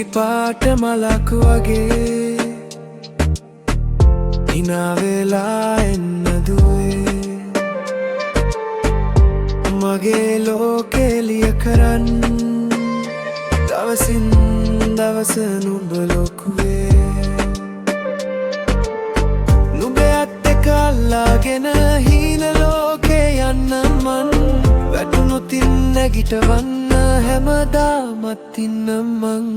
පාට මලක් වගේ hina වෙලා එන්න දුවේ මගේ ලෝකේ එළිය කරන් දවසින් දවස නුඹ ලොකුවේ නුඹේ අත් දෙක අල්ලාගෙන හීන ලෝකේ යන්න මන් වැටුණොත් නැගිටවන්න හැමදාමත් ඉන්න මං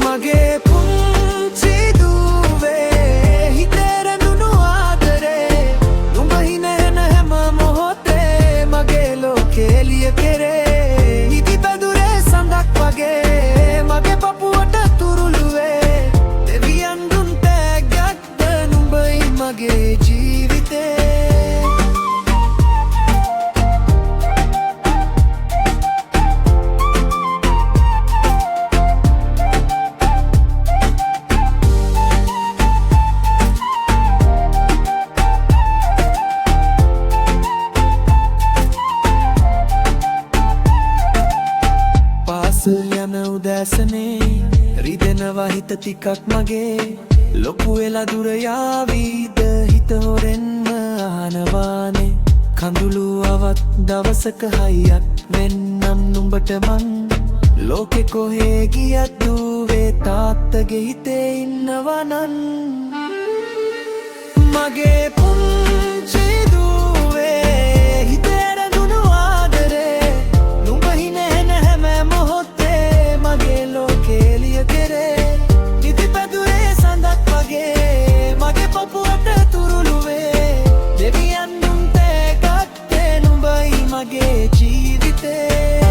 මගේ පුංචි දුවේ හිතේ රැඳුණු ආදරේ නුඹ හිනෙන හැම මොහොතේ මගේ ලෝකේ එළිය කෙරේ ඉදි පැදුරේ සඳක් වගේ මගේ පපුවට තුරුළුවේ දෙවියන් දුන් තෑග්ගක්ද නුඹයි මගේ ජීවිතේ යන උදෑසනේ රිදෙනවා හිත ටිකක් මගේ ලොකු වෙලා දුර යාවීද හිත හොරෙන්ම අහනවානේ කඳුළු අවත් දවසක හයියක් වෙන්නම් නුඹට මං ලෝකෙ කොහේ ගියත් දුවේ තාත්තගේ හිතේ ඉන්නවා නන් මගේ පුංචි දුවේ හිතේ රැඳුණු ආදරේ නුඹ හිනෙන හැම මොහොතේ මගේ ලෝකේ එළිය කෙරේ නිදි පැදුරේ සඳක් වගේ මගේ පපුවට තුරුළුවේ දෙවියන් දුන් තෑග්ගක්ද නුඹයි මගේ ජීවිතේ